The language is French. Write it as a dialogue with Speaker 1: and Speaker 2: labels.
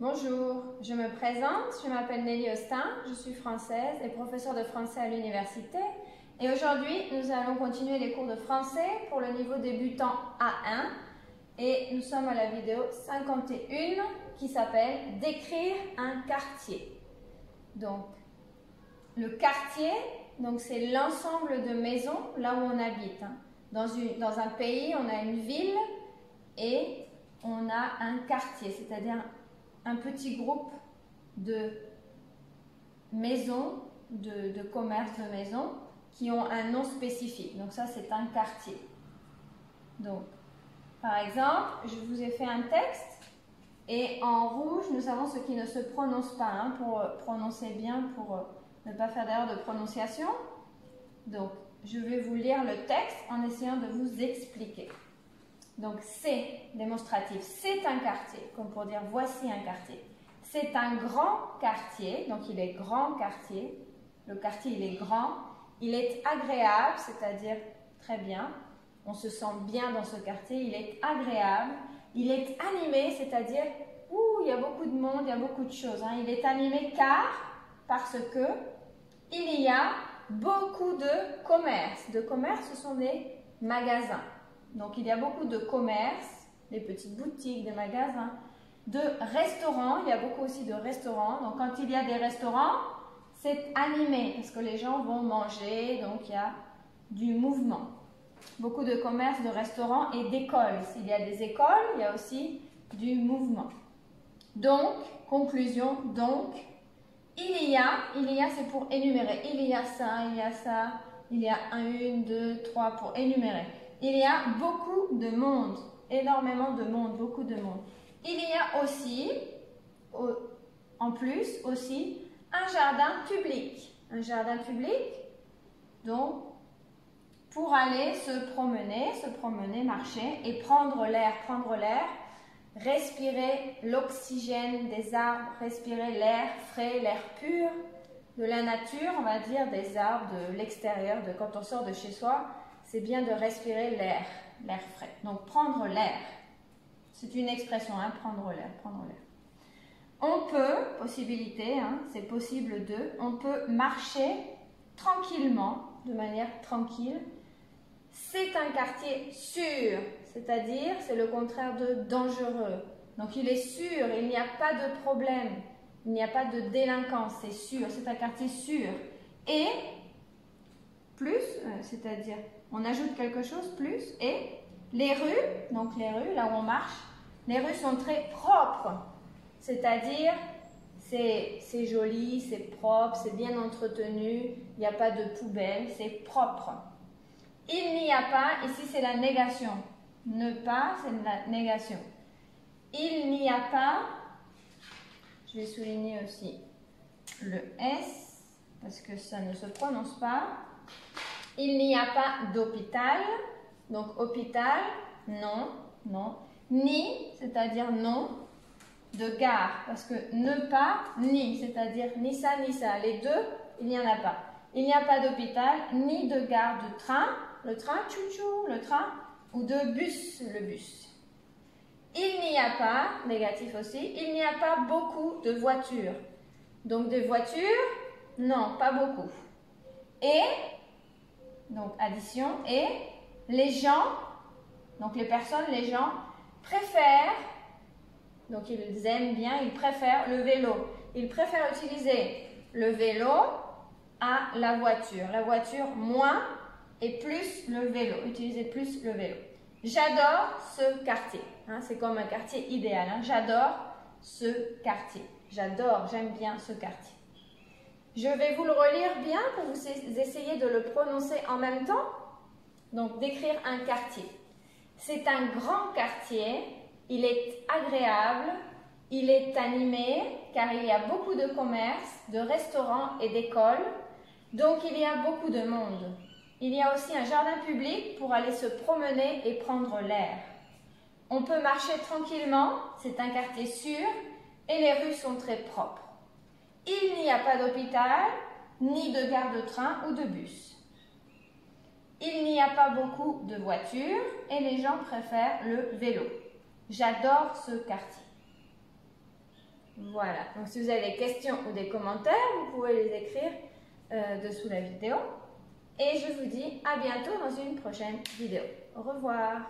Speaker 1: Bonjour, je me présente, je m'appelle Nelly Austin, je suis française et professeure de français à l'université. Et aujourd'hui, nous allons continuer les cours de français pour le niveau débutant A1. Et nous sommes à la vidéo 51 qui s'appelle « Décrire un quartier ». Donc, le quartier, c'est l'ensemble de maisons là où on habite. Dans un pays, on a une ville et on a un quartier, c'est-à-dire un petit groupe de maisons, de commerces de maisons qui ont un nom spécifique. Donc ça, c'est un quartier. Donc, par exemple, je vous ai fait un texte et en rouge, nous avons ce qui ne se prononce pas, pour prononcer bien, pour ne pas faire d'erreur de prononciation. Donc, je vais vous lire le texte en essayant de vous expliquer. Donc, c'est démonstratif, c'est un quartier, comme pour dire voici un quartier. C'est un grand quartier, donc il est grand quartier. Le quartier, il est grand. Il est agréable, c'est-à-dire très bien. On se sent bien dans ce quartier, il est agréable. Il est animé, c'est-à-dire, il y a beaucoup de monde, il y a beaucoup de choses. Il est animé parce que il y a beaucoup de commerces. De commerces, ce sont des magasins. Donc, il y a beaucoup de commerces, des petites boutiques, des magasins, de restaurants. Il y a beaucoup aussi de restaurants. Donc, quand il y a des restaurants, c'est animé parce que les gens vont manger. Donc, il y a du mouvement. Beaucoup de commerces, de restaurants et d'écoles. S'il y a des écoles, il y a aussi du mouvement. Donc, conclusion, donc, il y a, c'est pour énumérer. Il y a ça, il y a une, deux, trois pour énumérer. Il y a beaucoup de monde, énormément de monde, beaucoup de monde. Il y a aussi, en plus, aussi, un jardin public. Un jardin public, donc, pour aller se promener, marcher et prendre l'air, respirer l'oxygène des arbres, respirer l'air frais, l'air pur de la nature, on va dire, des arbres, de l'extérieur, quand on sort de chez soi. C'est bien de respirer l'air frais. Donc, prendre l'air. C'est une expression, prendre l'air. On peut, possibilité, c'est possible on peut marcher tranquillement, de manière tranquille. C'est un quartier sûr, c'est-à-dire, c'est le contraire de dangereux. Donc, il est sûr, il n'y a pas de problème, il n'y a pas de délinquance, c'est sûr, c'est un quartier sûr. Et, plus, c'est-à-dire, on ajoute quelque chose, plus, et les rues, donc les rues, là où on marche, les rues sont très propres, c'est-à-dire, c'est joli, c'est propre, c'est bien entretenu, il n'y a pas de poubelle, c'est propre. Il n'y a pas, ici c'est la négation, ne pas, c'est la négation. Il n'y a pas, je vais souligner aussi le S, parce que ça ne se prononce pas. Il n'y a pas d'hôpital, donc hôpital, non. Ni, c'est-à-dire non, de gare, parce que ne pas, ni, c'est-à-dire ni ça, les deux, il n'y en a pas. Il n'y a pas d'hôpital, ni de gare de train, le train, tchou-tchou, le train, ou de bus, le bus. Il n'y a pas, négatif aussi, il n'y a pas beaucoup de voitures. Donc des voitures, non, pas beaucoup. Et, donc addition, et les gens, donc les personnes, les gens préfèrent, donc ils aiment bien, ils préfèrent le vélo. Ils préfèrent utiliser le vélo à la voiture. La voiture moins et plus le vélo. Utiliser plus le vélo. J'adore ce quartier. C'est comme un quartier idéal. J'adore ce quartier. J'aime bien ce quartier. Je vais vous le relire bien pour vous essayer de le prononcer en même temps. Donc, décrire un quartier. C'est un grand quartier. Il est agréable. Il est animé car il y a beaucoup de commerces, de restaurants et d'écoles. Donc, il y a beaucoup de monde. Il y a aussi un jardin public pour aller se promener et prendre l'air. On peut marcher tranquillement, c'est un quartier sûr et les rues sont très propres. Il n'y a pas d'hôpital, ni de gare de train ou de bus. Il n'y a pas beaucoup de voitures et les gens préfèrent le vélo. J'adore ce quartier. Voilà, donc si vous avez des questions ou des commentaires, vous pouvez les écrire dessous la vidéo. Et je vous dis à bientôt dans une prochaine vidéo. Au revoir.